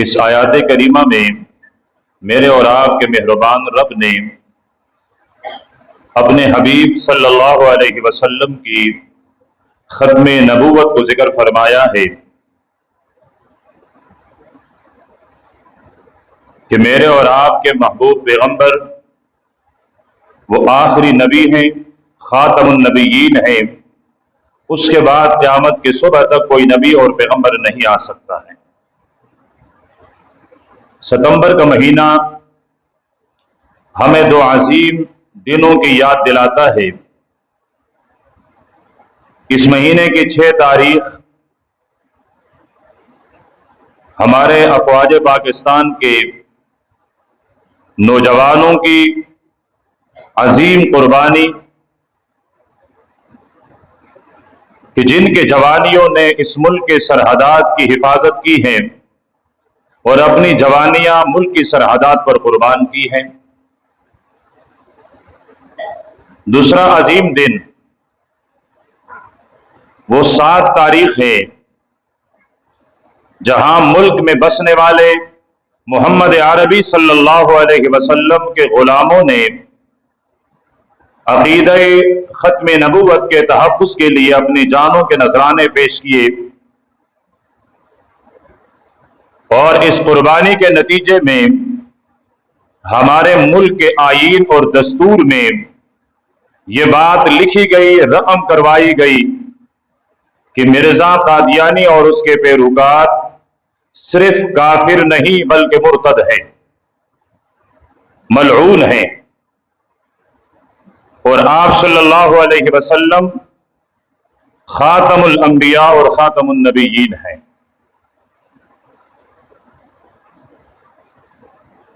اس آیات کریمہ میں میرے اور آپ کے مہربان رب نے اپنے حبیب صلی اللہ علیہ وسلم کی ختم نبوت کو ذکر فرمایا ہے کہ میرے اور آپ کے محبوب پیغمبر وہ آخری نبی ہیں، خاتم النبیین ہیں۔ اس کے بعد قیامت کی صبح تک کوئی نبی اور پیغمبر نہیں آ سکتا ہے۔ ستمبر کا مہینہ ہمیں دو عظیم دنوں کی یاد دلاتا ہے۔ اس مہینے کی 6 تاریخ ہمارے افواج پاکستان کے نوجوانوں کی عظیم قربانی کہ جن کے جوانیوں نے اس ملک کے سرحدات کی حفاظت کی ہے اور اپنی جوانیاں ملک کی سرحدات پر قربان کی ہیں۔ دوسرا عظیم دن وہ 7 تاریخ ہے جہاں ملک میں بسنے والے محمد عربی صلی اللہ علیہ وسلم کے غلاموں نے عقیدہ ختم نبوت کے تحفظ کے لیے اپنی جانوں کے نذرانے پیش کیے، اور اس قربانی کے نتیجے میں ہمارے ملک کے آئین اور دستور میں یہ بات لکھی گئی، رقم کروائی گئی کہ مرزا قادیانی اور اس کے پیروکار صرف کافر نہیں بلکہ مرتد ہیں، ملعون ہیں، اور آپ صلی اللہ علیہ وسلم خاتم الانبیاء اور خاتم النبیین ہیں۔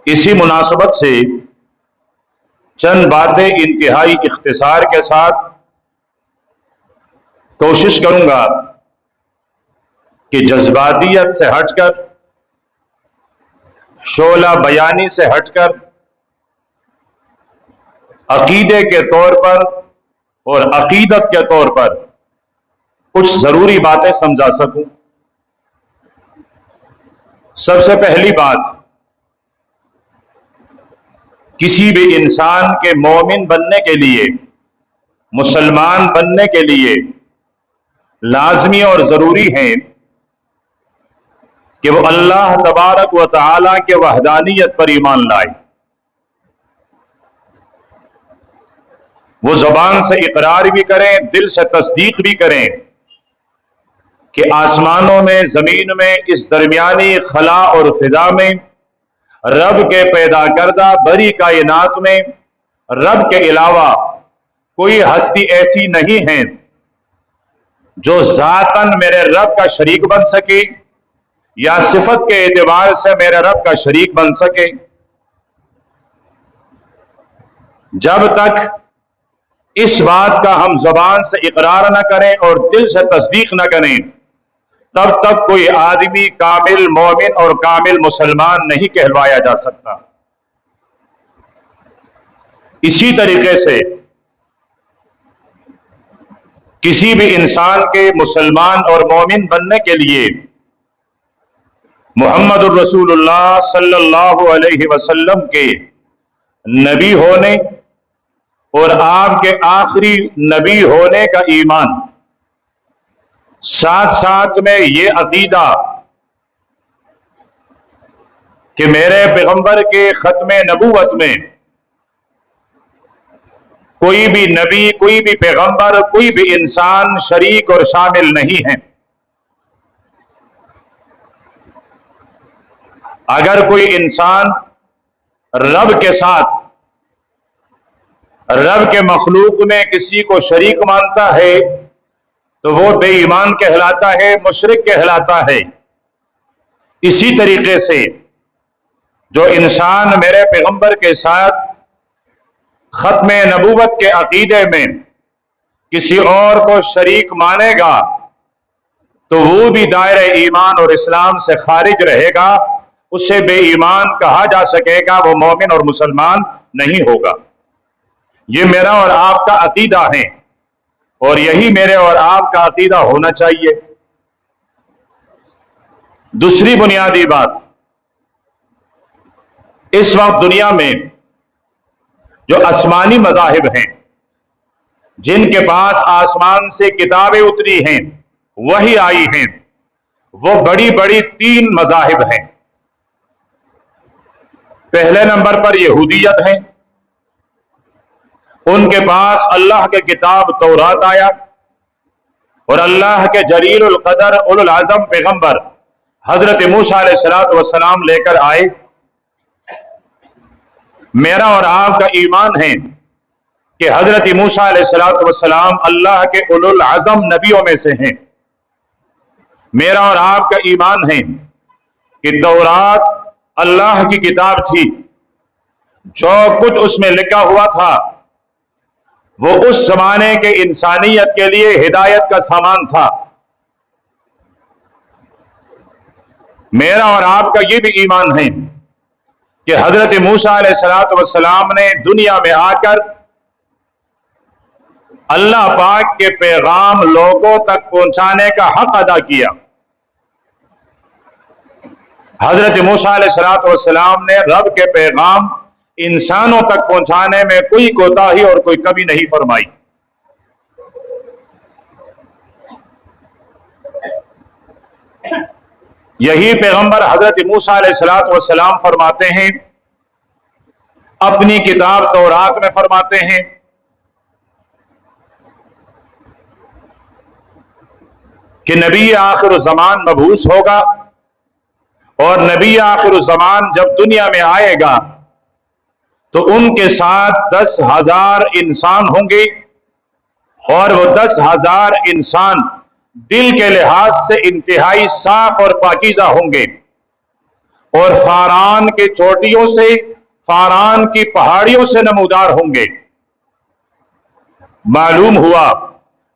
اسی مناسبت سے چند باتیں انتہائی اختصار کے ساتھ کوشش کروں گا کہ جذباتیت سے ہٹ کر، شعلہ بیانی سے ہٹ کر، عقیدے کے طور پر اور عقیدت کے طور پر کچھ ضروری باتیں سمجھا سکوں۔ سب سے پہلی بات، کسی بھی انسان کے مومن بننے کے لیے، مسلمان بننے کے لیے لازمی اور ضروری ہے کہ وہ اللہ تبارک و تعالی کے وحدانیت پر ایمان لائے، وہ زبان سے اقرار بھی کریں، دل سے تصدیق بھی کریں کہ آسمانوں میں، زمین میں، اس درمیانی خلا اور فضا میں، رب کے پیدا کردہ بڑی کائنات میں رب کے علاوہ کوئی ہستی ایسی نہیں ہے جو ذاتاً میرے رب کا شریک بن سکے یا صفت کے اعتبار سے میرے رب کا شریک بن سکے۔ جب تک اس بات کا ہم زبان سے اقرار نہ کریں اور دل سے تصدیق نہ کریں، تب تک کوئی آدمی کامل مومن اور کامل مسلمان نہیں کہلوایا جا سکتا۔ اسی طریقے سے کسی بھی انسان کے مسلمان اور مومن بننے کے لیے محمد الرسول اللہ صلی اللہ علیہ وسلم کے نبی ہونے اور آپ کے آخری نبی ہونے کا ایمان، ساتھ ساتھ میں یہ عقیدہ کہ میرے پیغمبر کے ختم نبوت میں کوئی بھی نبی، کوئی بھی پیغمبر، کوئی بھی انسان شریک اور شامل نہیں ہے۔ اگر کوئی انسان رب کے ساتھ، رب کے مخلوق میں کسی کو شریک مانتا ہے تو وہ بے ایمان کہلاتا ہے، مشرک کہلاتا ہے۔ اسی طریقے سے جو انسان میرے پیغمبر کے ساتھ ختم نبوت کے عقیدے میں کسی اور کو شریک مانے گا تو وہ بھی دائرہ ایمان اور اسلام سے خارج رہے گا، اسے بے ایمان کہا جا سکے گا، وہ مومن اور مسلمان نہیں ہوگا۔ یہ میرا اور آپ کا عقیدہ ہے اور یہی میرے اور آپ کا عقیدہ ہونا چاہیے۔ دوسری بنیادی بات، اس وقت دنیا میں جو آسمانی مذاہب ہیں، جن کے پاس آسمان سے کتابیں اتری ہیں، وہی آئی ہیں، وہ بڑی بڑی 3 مذاہب ہیں۔ پہلے نمبر پر یہودیت ہے، ان کے پاس اللہ کے کتاب تورات آیا اور اللہ کے جلیل القدر اولو العزم پیغمبر حضرت موسیٰ علیہ السلام لے کر آئے۔ میرا اور آپ کا ایمان ہے کہ حضرت موسیٰ علیہ السلام اللہ کے اولو العزم نبیوں میں سے ہیں۔ میرا اور آپ کا ایمان ہے کہ تورات اللہ کی کتاب تھی، جو کچھ اس میں لکھا ہوا تھا وہ اس زمانے کے انسانیت کے لیے ہدایت کا سامان تھا۔ میرا اور آپ کا یہ بھی ایمان ہے کہ حضرت موسیٰ علیہ السلام نے دنیا میں آ کر اللہ پاک کے پیغام لوگوں تک پہنچانے کا حق ادا کیا۔ حضرت موسیٰ علیہ السلام نے رب کے پیغام انسانوں تک پہنچانے میں کوئی کوتاہی اور کوئی کمی نہیں فرمائی۔ یہی پیغمبر حضرت موسیٰ علیہ السلام فرماتے ہیں، اپنی کتاب تورات میں فرماتے ہیں کہ نبی آخر الزمان مبعوث ہوگا، اور نبی آخر الزمان جب دنیا میں آئے گا تو ان کے ساتھ 10,000 انسان ہوں گے، اور وہ 10,000 انسان دل کے لحاظ سے انتہائی صاف اور پاکیزہ ہوں گے، اور فاران کے چوٹیوں سے، فاران کی پہاڑیوں سے نمودار ہوں گے۔ معلوم ہوا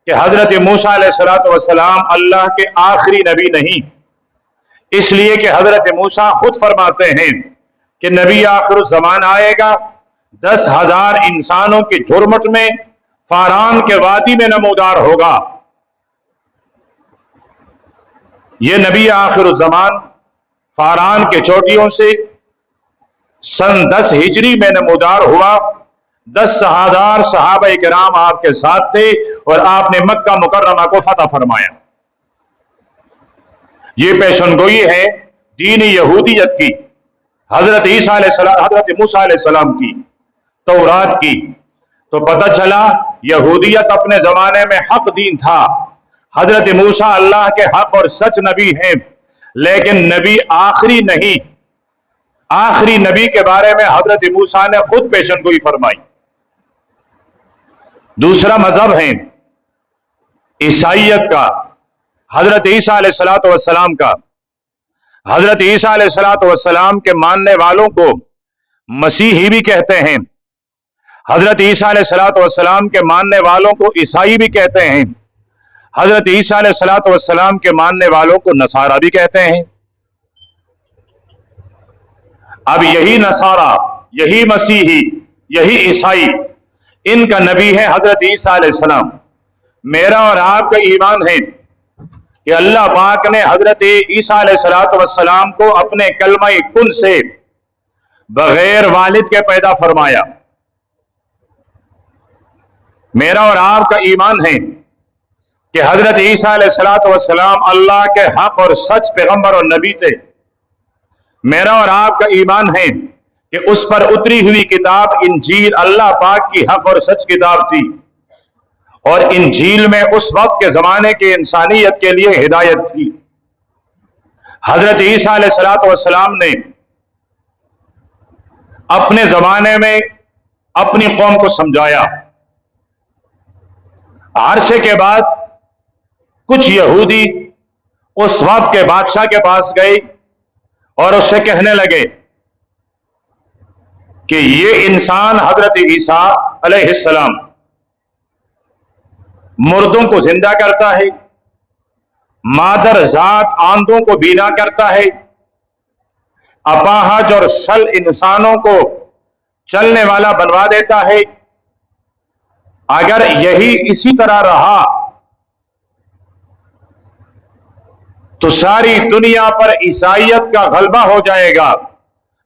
کہ حضرت موسیٰ علیہ السلام اللہ کے آخری نبی نہیں، اس لیے کہ حضرت موسیٰ خود فرماتے ہیں کہ نبی آخر الزمان آئے گا، 10,000 انسانوں کی جھرمٹ میں فاران کے وادی میں نمودار ہوگا۔ یہ نبی آخر الزمان فاران کے چوٹیوں سے سن 10 ہجری میں نمودار ہوا۔ 10,000 صحابہ کرام آپ کے ساتھ تھے اور آپ نے مکہ مکرمہ کو فتح فرمایا۔ یہ پیشن گوئی ہے دین یہودیت کی، حضرت موسیٰ علیہ السلام کی، تورات کی۔ تو پتہ چلا یہودیت اپنے زمانے میں حق دین تھا، حضرت موسیٰ اللہ کے حق اور سچ نبی ہیں، لیکن نبی آخری نہیں۔ آخری نبی کے بارے میں حضرت موسیٰ نے خود پیشن گوئی فرمائی۔ دوسرا مذہب ہے عیسائیت کا، حضرت عیسیٰ علیہ السلام کا۔ حضرت عیسیٰ علیہ السلام کے ماننے والوں کو مسیحی بھی کہتے ہیں، حضرت عیسیٰ علیہ السلام کے ماننے والوں کو عیسائی بھی کہتے ہیں، حضرت عیسیٰ علیہ السلام کے ماننے والوں کو نصارہ بھی کہتے ہیں۔ اب یہی نصارہ، یہی مسیحی، یہی عیسائی، ان کا نبی ہے حضرت عیسیٰ علیہ السلام۔ میرا اور آپ کا ایمان ہے کہ اللہ پاک نے حضرت عیسیٰ علیہ السلام کو اپنے کلمہ کن سے بغیر والد کے پیدا فرمایا۔ میرا اور آپ کا ایمان ہے کہ حضرت عیسیٰ علیہ السلام اللہ کے حق اور سچ پیغمبر اور نبی تھے۔ میرا اور آپ کا ایمان ہے کہ اس پر اتری ہوئی کتاب انجیل اللہ پاک کی حق اور سچ کتاب تھی، اور انجیل میں اس وقت کے زمانے کی انسانیت کے لیے ہدایت تھی۔ حضرت عیسیٰ علیہ السلام نے اپنے زمانے میں اپنی قوم کو سمجھایا۔ عرصے کے بعد کچھ یہودی اس وقت کے بادشاہ کے پاس گئے اور اس سے کہنے لگے کہ یہ انسان حضرت عیسیٰ علیہ السلام مردوں کو زندہ کرتا ہے، مادر ذات آندھوں کو بینا کرتا ہے، اپاہج اور شل انسانوں کو چلنے والا بنوا دیتا ہے۔ اگر یہی اسی طرح رہا تو ساری دنیا پر عیسائیت کا غلبہ ہو جائے گا،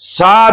7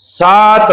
7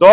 2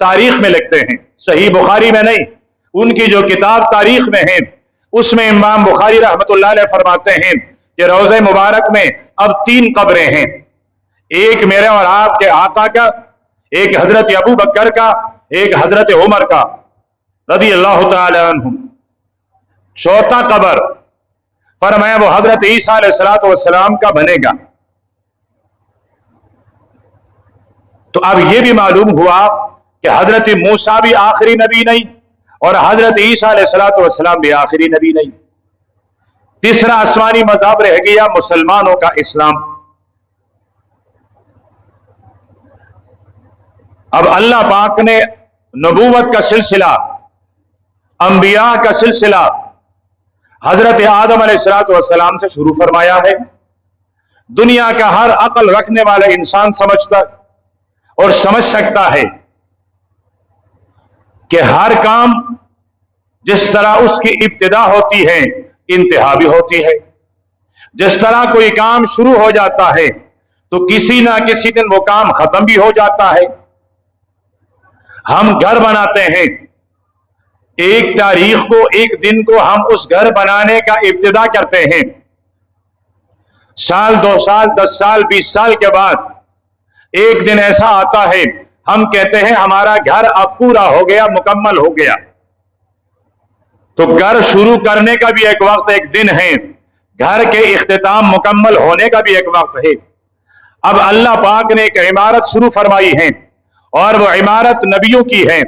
تاریخ میں لکھتے ہیں، صحیح بخاری میں نہیں، ان کی جو کتاب تاریخ میں ہے اس میں امام بخاری رحمت اللہ علیہ فرماتے ہیں کہ روضہ مبارک میں اب 3 قبریں ہیں، ایک میرے اور آپ کے آقا کا، ایک حضرت ابو بکر کا، ایک حضرت عمر کا رضی اللہ تعالی عنہ۔ چوتھا قبر فرمایا وہ حضرت عیسیٰ علیہ السلام کا بنے گا۔ تو اب یہ بھی معلوم ہوا کہ حضرت موسیٰ بھی آخری نبی نہیں اور حضرت عیسیٰ علیہ السلام بھی آخری نبی نہیں۔ تیسرا آسمانی مذہب رہ گیا مسلمانوں کا اسلام۔ اب اللہ پاک نے نبوت کا سلسلہ، انبیاء کا سلسلہ حضرت آدم علیہ السلام سے شروع فرمایا ہے۔ دنیا کا ہر عقل رکھنے والا انسان سمجھتا اور سمجھ سکتا ہے کہ ہر کام جس طرح اس کی ابتدا ہوتی ہے انتہا بھی ہوتی ہے۔ جس طرح کوئی کام شروع ہو جاتا ہے تو کسی نہ کسی دن وہ کام ختم بھی ہو جاتا ہے۔ ہم گھر بناتے ہیں، ایک تاریخ کو، ایک دن کو ہم اس گھر بنانے کا ابتدا کرتے ہیں، سال 2 سال 10 سال 20 سال کے بعد ایک دن ایسا آتا ہے ہم کہتے ہیں ہمارا گھر اب پورا ہو گیا، مکمل ہو گیا۔ تو گھر شروع کرنے کا بھی ایک وقت، ایک دن ہے، گھر کے اختتام مکمل ہونے کا بھی ایک وقت ہے۔ اب اللہ پاک نے ایک عمارت شروع فرمائی ہے اور وہ عمارت نبیوں کی ہے،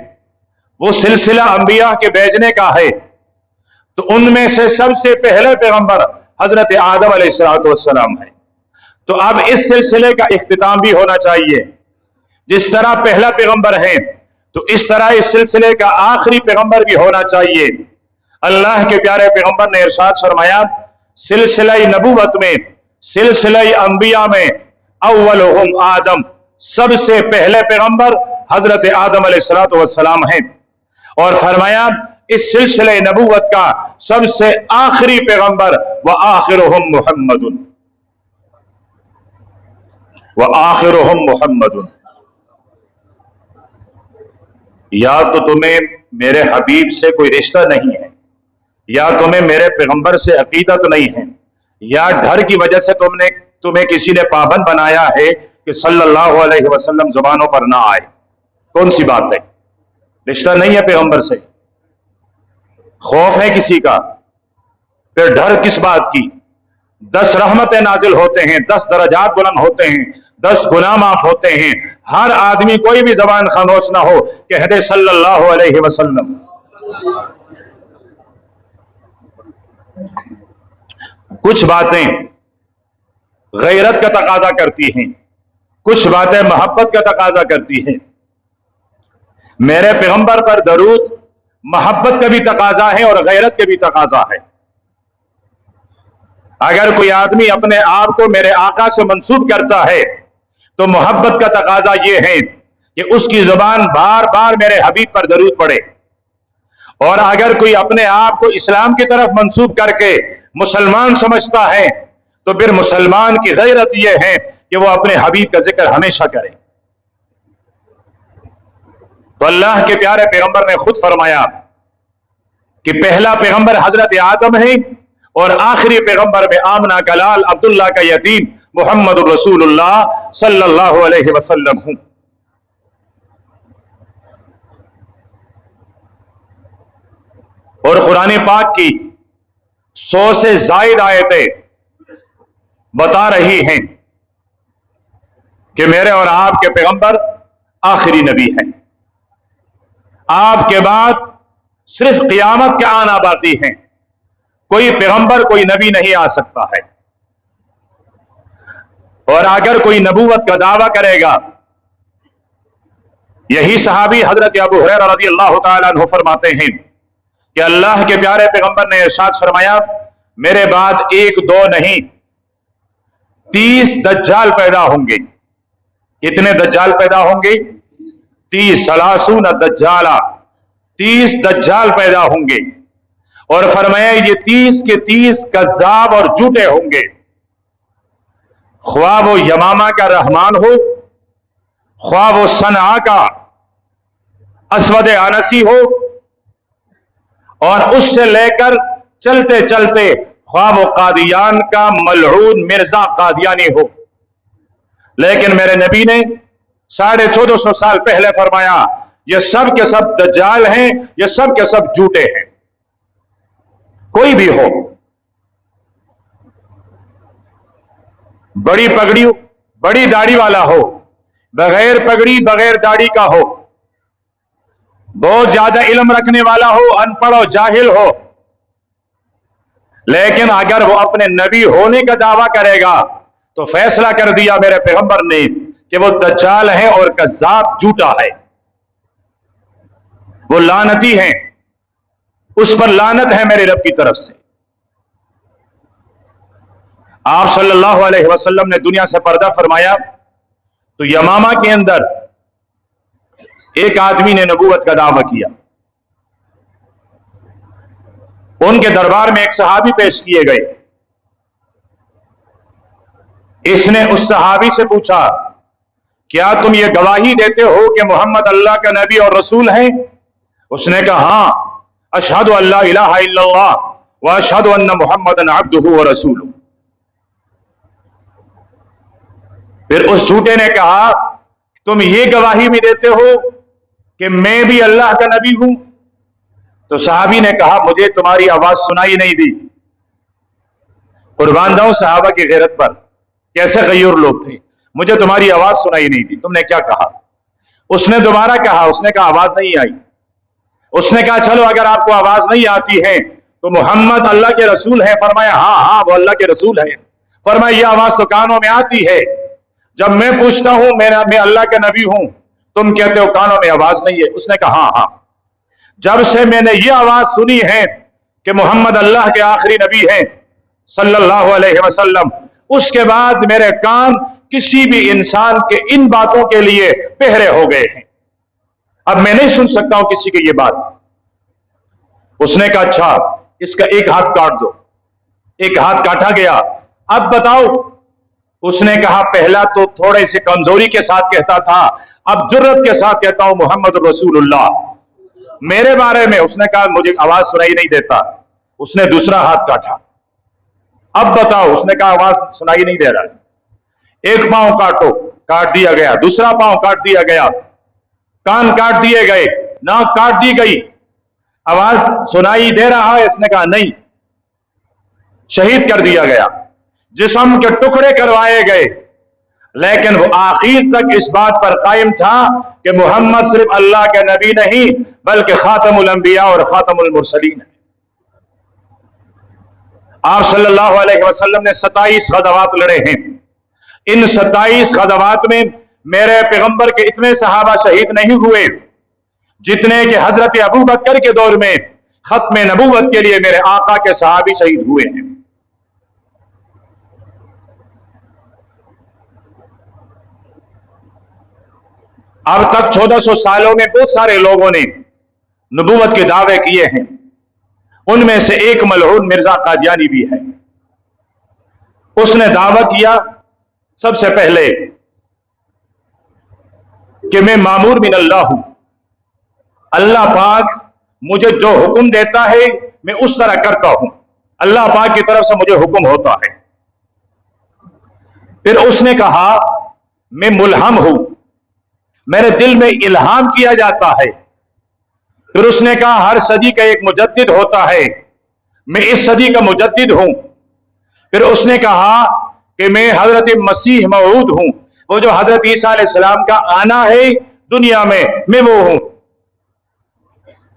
وہ سلسلہ انبیاء کے بھیجنے کا ہے۔ تو ان میں سے سب سے پہلے پیغمبر حضرت آدم علیہ السلام ہے۔ تو اب اس سلسلے کا اختتام بھی ہونا چاہیے۔ جس طرح پہلا پیغمبر ہے تو اس طرح اس سلسلے کا آخری پیغمبر بھی ہونا چاہیے۔ اللہ کے پیارے پیغمبر نے ارشاد فرمایا سلسلہ نبوت میں، سلسلہ انبیاء میں اولہم آدم، سب سے پہلے پیغمبر حضرت آدم علیہ السلام ہیں، اور فرمایا اس سلسلہ نبوت کا سب سے آخری پیغمبر وآخرہم محمد، وآخرہم محمد۔ یا تو تمہیں میرے حبیب سے کوئی رشتہ نہیں ہے، یا تمہیں میرے پیغمبر سے عقیدت نہیں ہے، یا ڈر کی وجہ سے تمہیں کسی نے پابند بنایا ہے کہ صلی اللہ علیہ وسلم زبانوں پر نہ آئے۔ کون سی بات ہے؟ رشتہ نہیں ہے پیغمبر سے، خوف ہے کسی کا، پھر ڈر کس بات کی؟ 10 رحمتیں نازل ہوتے ہیں، 10 درجات بلند ہوتے ہیں، 10 گناہ معاف ہوتے ہیں۔ ہر آدمی کوئی بھی زبان خاموش نہ ہو، کہہ دے صلی اللہ علیہ وسلم۔ کچھ باتیں غیرت کا تقاضا کرتی ہیں، کچھ باتیں محبت کا تقاضا کرتی ہیں۔ میرے پیغمبر پر درود محبت کا بھی تقاضا ہے اور غیرت کا بھی تقاضا ہے۔ اگر کوئی آدمی اپنے آپ کو میرے آقا سے منسوب کرتا ہے تو محبت کا تقاضا یہ ہے کہ اس کی زبان بار بار میرے حبیب پر درود پڑے، اور اگر کوئی اپنے آپ کو اسلام کی طرف منسوب کر کے مسلمان سمجھتا ہے تو پھر مسلمان کی غیرت یہ ہے کہ وہ اپنے حبیب کا ذکر ہمیشہ کرے۔ تو اللہ کے پیارے پیغمبر نے خود فرمایا کہ پہلا پیغمبر حضرت آدم ہے اور آخری پیغمبر میں آمنہ کا لال عبداللہ کا یتیم محمد رسول اللہ صلی اللہ علیہ وسلم ہوں۔ اور قرآن پاک کی 100 سے زائد آیتیں بتا رہی ہیں کہ میرے اور آپ کے پیغمبر آخری نبی ہیں، آپ کے بعد صرف قیامت کے آنا باقی ہیں، کوئی پیغمبر کوئی نبی نہیں آ سکتا ہے۔ اور اگر کوئی نبوت کا دعویٰ کرے گا، یہی صحابی حضرت ابو ہریرہ رضی اللہ تعالیٰ عنہ فرماتے ہیں کہ اللہ کے پیارے پیغمبر نے ارشاد فرمایا میرے بعد 1 2 نہیں 30 دجال پیدا ہوں گے۔ کتنے دجال پیدا ہوں گے؟ 30 30 دجالا، 30 دجال پیدا ہوں گے، اور فرمایا یہ 30 کے 30 کذاب اور جھوٹے ہوں گے، خواہ وہ یمامہ کا رحمان ہو، خواہ وہ صنعا کا، اسود انسی ہو اور اس سے لے کر چلتے چلتے خواہ و قادیان کا ملعون مرزا قادیانی ہو، لیکن میرے نبی نے 1450 سال پہلے فرمایا یہ سب کے سب دجال ہیں، یہ سب کے سب جھوٹے ہیں۔ کوئی بھی ہو، بڑی پگڑی بڑی داڑھی والا ہو، بغیر پگڑی بغیر داڑھی کا ہو، بہت زیادہ علم رکھنے والا ہو، ان پڑھ اور جاہل ہو، لیکن اگر وہ اپنے نبی ہونے کا دعویٰ کرے گا تو فیصلہ کر دیا میرے پیغمبر نے کہ وہ دجال ہے اور کذاب جھوٹا ہے، وہ لعنتی ہیں، اس پر لعنت ہے میرے رب کی طرف سے۔ آپ صلی اللہ علیہ وسلم نے دنیا سے پردہ فرمایا تو یمامہ کے اندر ایک آدمی نے نبوت کا دعویٰ کیا۔ ان کے دربار میں ایک صحابی پیش کیے گئے۔ اس نے اس صحابی سے پوچھا کیا تم یہ گواہی دیتے ہو کہ محمد اللہ کا نبی اور رسول ہے؟ اس نے کہا ہاں، اشہد ان لا الہ الا اللہ واشہد ان محمدا عبدہ ورسولہ۔ پھر اس جھوٹے نے کہا تم یہ گواہی بھی دیتے ہو کہ میں بھی اللہ کا نبی ہوں؟ تو صحابی نے کہا مجھے تمہاری آواز سنائی نہیں دی۔ قربان جاؤں صحابہ کی غیرت پر، کیسے غیور لوگ تھے، مجھے تمہاری آواز سنائی نہیں دی، تم نے کیا کہا؟ اس نے دوبارہ کہا، اس نے کہا آواز نہیں آئی۔ اس نے کہا چلو اگر آپ کو آواز نہیں آتی ہے تو محمد اللہ کے رسول ہے؟ فرمایا ہاں ہاں وہ اللہ کے رسول ہے۔ فرمایا یہ آواز تو کانوں میں آتی ہے، جب میں پوچھتا ہوں میں اللہ کا نبی ہوں، تم کہتے ہو کانوں میں آواز نہیں ہے۔ اس نے کہا ہاں ہاں، جب سے میں نے یہ آواز سنی ہے کہ محمد اللہ کے آخری نبی ہیں صلی اللہ علیہ وسلم، اس کے بعد میرے کان کسی بھی انسان کے ان باتوں کے لیے پہرے ہو گئے ہیں، اب میں نہیں سن سکتا ہوں کسی کی یہ بات۔ اس نے کہا اچھا اس کا ایک ہاتھ کاٹ دو۔ ایک ہاتھ کاٹا گیا، اب بتاؤ۔ اس نے کہا پہلا تو تھوڑے سے کمزوری کے ساتھ کہتا تھا، اب جرت کے ساتھ کہتا ہوں محمد رسول اللہ میرے بارے میں۔ اس نے کہا مجھے آواز سنائی نہیں دیتا۔ اس نے دوسرا ہاتھ کاٹا، اب بتاؤ۔ اس نے کہا آواز سنائی نہیں دے رہا۔ ایک پاؤں کاٹو، کاٹ دیا گیا۔ دوسرا پاؤں کاٹ دیا گیا، کان کاٹ دیے گئے، ناک کاٹ دی گئی، آواز سنائی دے رہا ہے؟ اس نے کہا نہیں۔ شہید کر دیا گیا، جسم کے ٹکڑے کروائے گئے، لیکن وہ آخر تک اس بات پر قائم تھا کہ محمد صرف اللہ کے نبی نہیں بلکہ خاتم الانبیاء اور خاتم المرسلین ہے۔ آپ صلی اللہ علیہ وسلم نے 27 غزوات لڑے ہیں۔ ان 27 غزوات میں میرے پیغمبر کے اتنے صحابہ شہید نہیں ہوئے جتنے کہ حضرت ابو بکر کے دور میں ختم نبوت کے لیے میرے آقا کے صحابی شہید ہوئے ہیں۔ اب تک 1400 سالوں میں بہت سارے لوگوں نے نبوت کے دعوے کیے ہیں، ان میں سے ایک ملعون مرزا قادیانی بھی ہے۔ اس نے دعویٰ کیا سب سے پہلے کہ میں مامور من اللہ ہوں، اللہ پاک مجھے جو حکم دیتا ہے میں اس طرح کرتا ہوں، اللہ پاک کی طرف سے مجھے حکم ہوتا ہے۔ پھر اس نے کہا میں ملہم ہوں، میرے دل میں الہام کیا جاتا ہے۔ پھر اس نے کہا ہر صدی کا ایک مجدد ہوتا ہے، میں اس صدی کا مجدد ہوں۔ پھر اس نے کہا کہ میں حضرت مسیح موعود ہوں، وہ جو حضرت عیسیٰ علیہ السلام کا آنا ہے دنیا میں وہ ہوں۔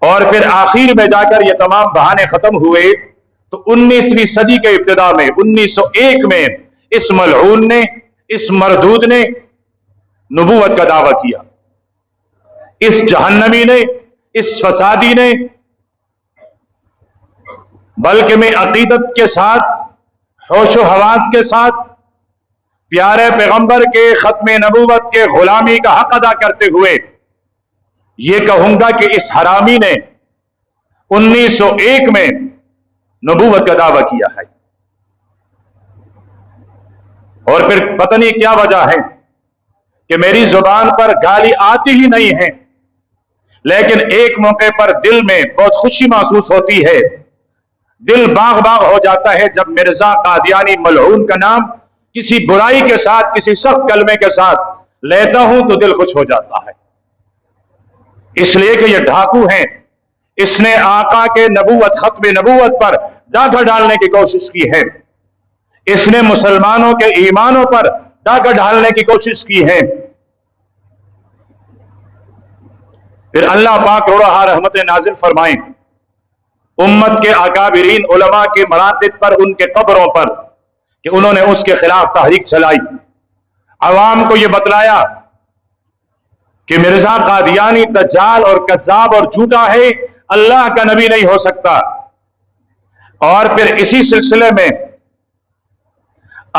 اور پھر آخر میں جا کر یہ تمام بہانے ختم ہوئے تو 19ویں صدی کے ابتدا میں 1901 میں اس ملعون نے، اس مردود نے نبوت کا دعویٰ کیا، اس جہنمی نے، اس فسادی نے۔ بلکہ میں عقیدت کے ساتھ، ہوش و حواس کے ساتھ پیارے پیغمبر کے ختم نبوت کے غلامی کا حق ادا کرتے ہوئے یہ کہوں گا کہ اس حرامی نے 1901 میں نبوت کا دعویٰ کیا ہے۔ اور پھر پتہ نہیں کیا وجہ ہے کہ میری زبان پر گالی آتی ہی نہیں ہے، لیکن ایک موقع پر دل میں بہت خوشی محسوس ہوتی ہے، دل باغ باغ ہو جاتا ہے جب مرزا قادیانی ملعون کا نام کسی برائی کے ساتھ، کسی سخت کلمے کے ساتھ لیتا ہوں تو دل خوش ہو جاتا ہے، اس لیے کہ یہ ڈھاکو ہیں، اس نے آقا کے نبوت، ختم نبوت پر ڈاکہ ڈالنے کی کوشش کی ہے، اس نے مسلمانوں کے ایمانوں پر ڈاکہ ڈالنے کی کوشش کی ہے۔ پھر اللہ پاک روحہ رحمت نازل فرمائیں امت کے اکابرین علماء کے مراقد پر، ان کے قبروں پر، کہ انہوں نے اس کے خلاف تحریک چلائی، عوام کو یہ بتلایا کہ مرزا قادیانی دجال اور کذاب اور جھوٹا ہے، اللہ کا نبی نہیں ہو سکتا۔ اور پھر اسی سلسلے میں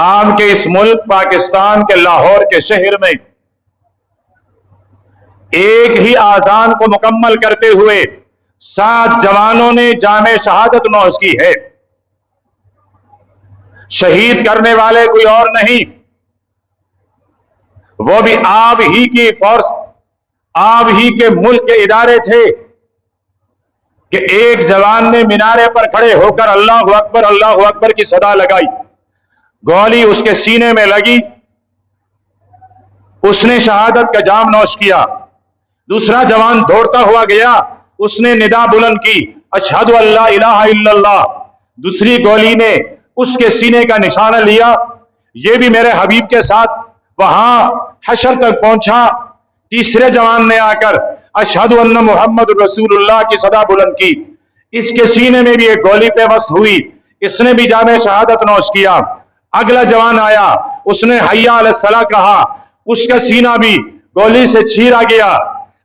آپ کے اس ملک پاکستان کے لاہور کے شہر میں ایک ہی آذان کو مکمل کرتے ہوئے 7 جوانوں نے جامع شہادت نوش کی ہے۔ شہید کرنے والے کوئی اور نہیں، وہ بھی آپ ہی کی فورس، آپ ہی کے ملک کے ادارے تھے کہ ایک جوان نے مینارے پر کھڑے ہو کر اللہ اکبر اللہ اکبر کی صدا لگائی، گولی اس کے سینے میں لگی، اس نے شہادت کا جام نوش کیا۔ دوسرا جوان دوڑتا ہوا گیا، اس نے ندا بلند کی، اشہد ان لا الہ الا اللہ، دوسری گولی نے اس کے سینے کا نشانہ لیا، یہ بھی میرے حبیب کے ساتھ وہاں حشر تک پہنچا۔ تیسرے جوان نے آ کر اشہد ان محمد رسول اللہ کی صدا بلند کی، اس کے سینے میں بھی ایک گولی پیوست ہوئی، اس نے بھی جامع شہادت نوش کیا۔ اگلا جوان آیا، اس نے حی علی الصلاۃ کہا، اس کا سینہ بھی گولی سے چیرا گیا۔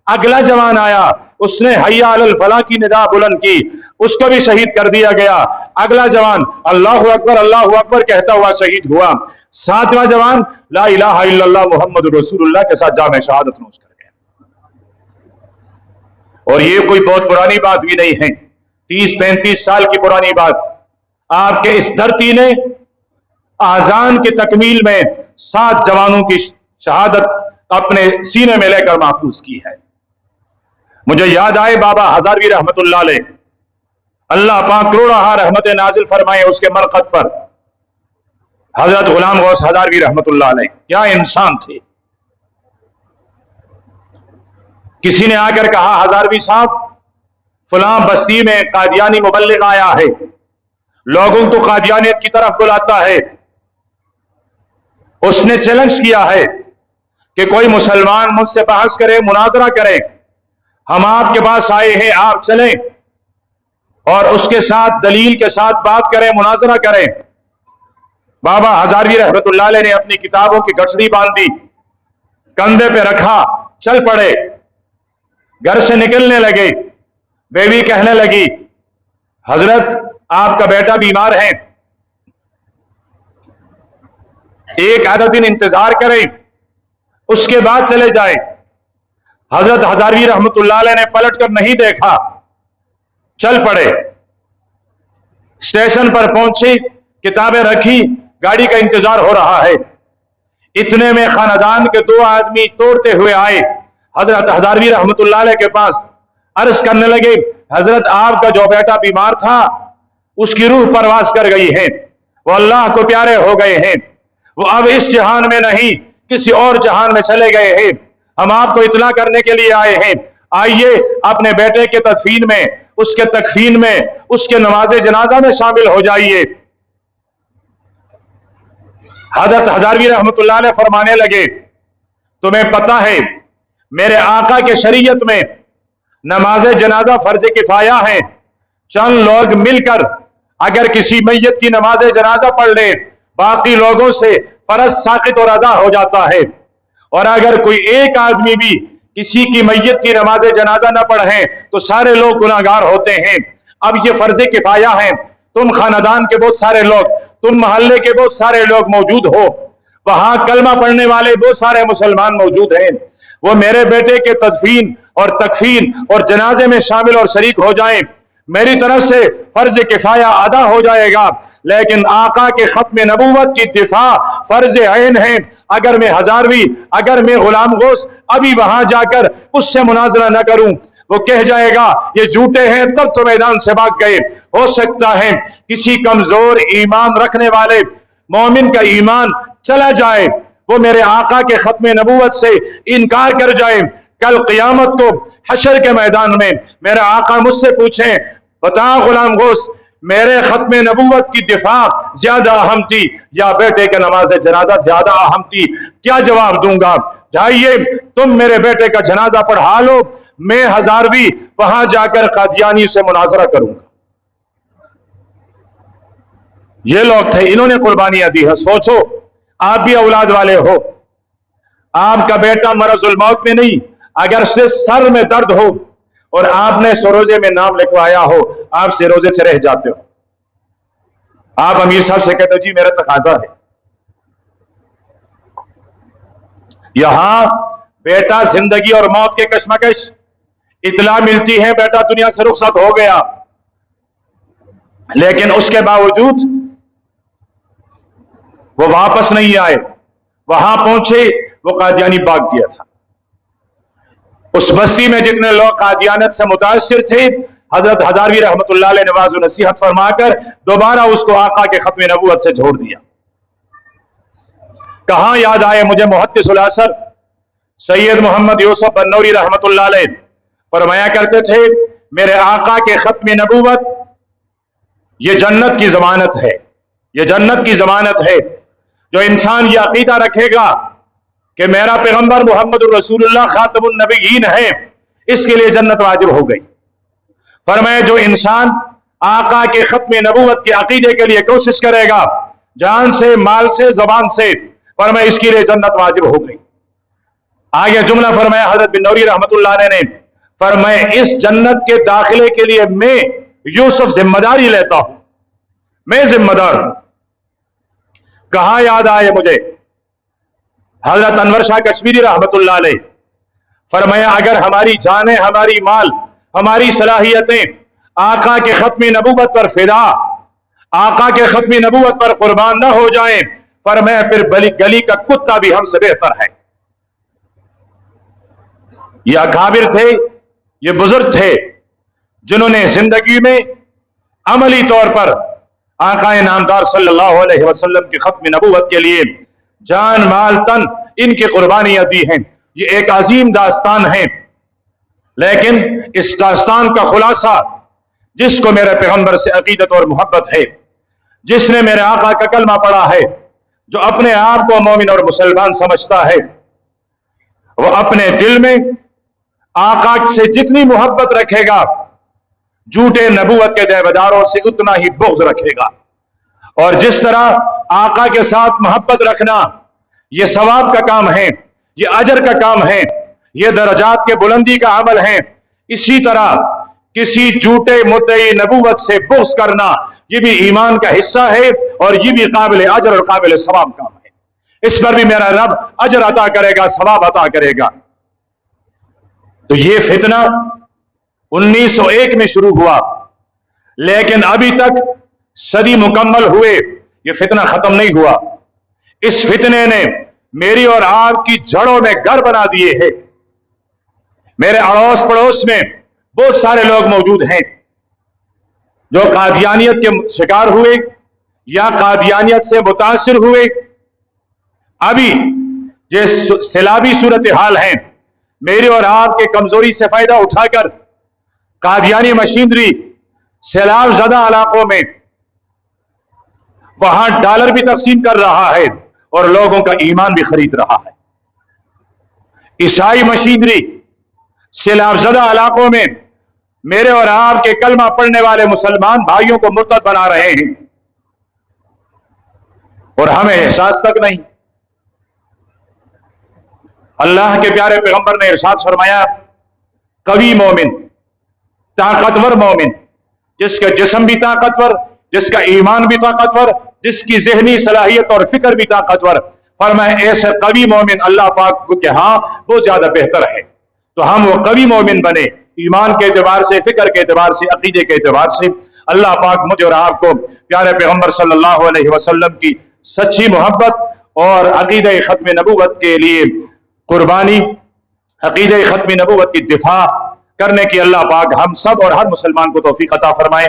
اگلا جوان آیا، اس نے حی علی الفلاح کی ندا بلند کی، اس کو بھی شہید کر دیا گیا۔ اگلا جوان اللہ اکبر کہتا ہوا شہید ہوا۔ 7واں جوان لا الہ الا اللہ محمد رسول اللہ کے ساتھ جامع شہادت نوش کر گیا۔ اور یہ کوئی بہت پرانی بات بھی نہیں ہے، 30-35 سال کی پرانی بات۔ آپ کے اس دھرتی نے آذان کی تکمیل میں 7 جوانوں کی شہادت اپنے سینے میں لے کر محفوظ کی ہے۔ مجھے یاد آئے بابا ہزاروی رحمت اللہ علیہ، اللہ پاک کروڑہ رحمت نازل فرمائے اس کے مرقد پر، حضرت غلام غوث ہزاروی رحمت اللہ علیہ، کیا انسان تھے۔ کسی نے آ کر کہا ہزاروی صاحب فلاں بستی میں قادیانی مبلغ آیا ہے، لوگوں کو قادیانیت کی طرف بلاتا ہے، اس نے چیلنج کیا ہے کہ کوئی مسلمان مجھ سے بحث کرے، مناظرہ کرے، ہم آپ کے پاس آئے ہیں، آپ چلیں اور اس کے ساتھ دلیل کے ساتھ بات کریں، مناظرہ کریں۔ بابا ہزاروی رحمت اللہ علیہ نے اپنی کتابوں کی گٹھڑی باندھی، کندھے پہ رکھا، چل پڑے، گھر سے نکلنے لگے۔ بیوی کہنے لگی حضرت آپ کا بیٹا بیمار ہے، ایک آدھا دن انتظار کریں، اس کے بعد چلے جائیں۔ حضرت ہزاروی رحمت اللہ علیہ نے پلٹ کر نہیں دیکھا، چل پڑے، اسٹیشن پر پہنچی، کتابیں رکھی، گاڑی کا انتظار ہو رہا ہے۔ اتنے میں خاندان کے 2 آدمی توڑتے ہوئے آئے حضرت ہزاروی رحمت اللہ علیہ کے پاس، عرض کرنے لگے حضرت آپ کا جو بیٹا بیمار تھا اس کی روح پرواز کر گئی ہے، وہ اللہ کو پیارے ہو گئے ہیں، وہ اب اس جہان میں نہیں کسی اور جہان میں چلے گئے ہیں، ہم آپ کو اطلاع کرنے کے لیے آئے ہیں، آئیے اپنے بیٹے کے تدفین میں، اس کے تکفین میں، اس کے نماز جنازہ میں شامل ہو جائیے۔ حضرت ہزاروی رحمت اللہ علیہ فرمانے لگے تمہیں پتہ ہے میرے آقا کے شریعت میں نماز جنازہ فرض کفایہ ہے، چند لوگ مل کر اگر کسی میت کی نماز جنازہ پڑھ لیں باقی لوگوں سے فرض ساقط اور ادا ہو جاتا ہے، اور اگر کوئی ایک آدمی بھی کسی کی میت کی نماز جنازہ نہ پڑھیں تو سارے لوگ گناہگار ہوتے ہیں۔ اب یہ فرض کفایہ ہے، تم خاندان کے بہت سارے لوگ، تم محلے کے بہت سارے لوگ موجود ہو، وہاں کلمہ پڑھنے والے بہت سارے مسلمان موجود ہیں، وہ میرے بیٹے کے تدفین اور تکفین اور جنازے میں شامل اور شریک ہو جائیں، میری طرف سے فرض کفایہ ادا ہو جائے گا، لیکن آقا کے ختم نبوت کی دفاع فرض عین ہے۔ اگر میں ہزاروی، اگر میں غلام غوث ابھی وہاں جا کر اس سے مناظرہ نہ کروں، وہ کہہ جائے گا یہ جھوٹے ہیں، تب تو میدان سے بھاگ گئے۔ ہو سکتا ہے کسی کمزور ایمان رکھنے والے مومن کا ایمان چلا جائے، وہ میرے آقا کے ختم نبوت سے انکار کر جائے، کل قیامت کو حشر کے میدان میں میرا آقا مجھ سے پوچھیں بتا غلام غوث میرے ختم نبوت کی دفاع زیادہ اہم تھی یا بیٹے کے نماز جنازہ زیادہ اہم تھی، کیا جواب دوں گا؟ جائیے تم میرے بیٹے کا جنازہ پڑھا لو، میں ہزارویں وہاں جا کر قادیانی سے مناظرہ کروں گا۔ یہ لوگ تھے، انہوں نے قربانیاں دی ہیں۔ سوچو آپ بھی اولاد والے ہو، آپ کا بیٹا مرض الموت میں نہیں، اگر صرف سر میں درد ہو اور آپ نے سروزے میں نام لکھوایا ہو، آپ سے روزے سے رہ جاتے ہو، آپ امیر صاحب سے کہتے ہو جی میرا تقاضا ہے۔ یہاں بیٹا زندگی اور موت کے کشمکش، اطلاع ملتی ہے بیٹا دنیا سے رخصت ہو گیا، لیکن اس کے باوجود وہ واپس نہیں آئے، وہاں پہنچے وہ قادیانی بھاگ گیا تھا۔ اس بستی میں جتنے لوگ قادیانیت سے متاثر تھے، حضرت ہزاروی رحمت اللہ علیہ نے واعظ و نصیحت فرما کر دوبارہ اس کو آقا کے ختم نبوت سے جوڑ دیا۔ کہاں یاد آئے مجھے محدث العصر سید محمد یوسف بنوری رحمت اللہ علیہ فرمایا کرتے تھے میرے آقا کے ختم نبوت یہ جنت کی ضمانت ہے، یہ جنت کی ضمانت ہے۔ جو انسان یہ عقیدہ رکھے گا کہ میرا پیغمبر محمد الرسول اللہ خاتم النبیین ہے، اس کے لیے جنت واجب ہو گئی۔ فرمایا جو انسان آقا کے ختم نبوت کے عقیدے کے لیے کوشش کرے گا جان سے، مال سے، زبان سے، فرمایا اس کے لیے جنت واجب ہو گئی۔ آگے جملہ فرمایا حضرت بن نوری رحمت اللہ علیہ نے، فرمایا اس جنت کے داخلے کے لیے میں یوسف ذمہ داری لیتا ہوں، میں ذمہ دار ہوں۔ کہاں یاد آئے مجھے حضرت انور شاہ کشمیری رحمت اللہ علیہ فرمایا اگر ہماری جانیں، ہماری مال، ہماری صلاحیتیں آقا کے ختم نبوت پر فدا، آقا کے ختم نبوت پر قربان نہ ہو جائیں، فرمایا پھر گلی کا کتا بھی ہم سے بہتر ہے۔ یہ اکابر تھے، یہ بزرگ تھے جنہوں نے زندگی میں عملی طور پر آقا نامدار صلی اللہ علیہ وسلم کی ختم نبوت کے لیے جان، مال، تن ان کی قربانیاں دی ہیں۔ یہ ایک عظیم داستان ہے، لیکن اس داستان کا خلاصہ جس کو میرے پیغمبر سے عقیدت اور محبت ہے، جس نے میرے آقا کا کلمہ پڑھا ہے، جو اپنے آپ کو مومن اور مسلمان سمجھتا ہے، وہ اپنے دل میں آقا سے جتنی محبت رکھے گا جھوٹے نبوت کے دیوداروں سے اتنا ہی بغض رکھے گا۔ اور جس طرح آقا کے ساتھ محبت رکھنا یہ ثواب کا کام ہے، یہ اجر کا کام ہے، یہ درجات کے بلندی کا عمل ہے، اسی طرح کسی جھوٹے مدعی نبوت سے بغض کرنا یہ بھی ایمان کا حصہ ہے اور یہ بھی قابل اجر اور قابل ثواب کام ہے۔ اس پر بھی میرا رب اجر عطا کرے گا، ثواب عطا کرے گا۔ تو یہ فتنہ 1901 میں شروع ہوا، لیکن ابھی تک صدی مکمل ہوئے یہ فتنہ ختم نہیں ہوا۔ اس فتنے نے میری اور آپ کی جڑوں میں گھر بنا دیے ہیں۔ میرے اڑوس پڑوس میں بہت سارے لوگ موجود ہیں جو قادیانیت کے شکار ہوئے یا قادیانیت سے متاثر ہوئے۔ ابھی یہ سیلابی صورتحال ہے، میری اور آپ کے کمزوری سے فائدہ اٹھا کر قادیانی مشینری سیلاب زدہ علاقوں میں وہاں ڈالر بھی تقسیم کر رہا ہے اور لوگوں کا ایمان بھی خرید رہا ہے۔ عیسائی مشینری سیلاب زدہ علاقوں میں میرے اور آپ کے کلمہ پڑھنے والے مسلمان بھائیوں کو مرتد بنا رہے ہیں اور ہمیں احساس تک نہیں۔ اللہ کے پیارے پیغمبر نے ارشاد فرمایا قوی مومن، طاقتور مومن، جس کا جسم بھی طاقتور، جس کا ایمان بھی طاقتور، جس کی ذہنی صلاحیت اور فکر بھی طاقتور، فرمایا ایسے قوی مومن اللہ پاک کو کہ ہاں وہ زیادہ بہتر ہے۔ تو ہم وہ قوی مومن بنے، ایمان کے اعتبار سے، فکر کے اعتبار سے، عقیدے کے اعتبار سے۔ اللہ پاک مجھے اور آپ کو پیارے پیغمبر صلی اللہ علیہ وسلم کی سچی محبت اور عقیدہ ختم نبوت کے لیے قربانی، عقیدہ ختم نبوت کی دفاع کرنے کی اللہ پاک ہم سب اور ہر مسلمان کو توفیق عطا فرمائے۔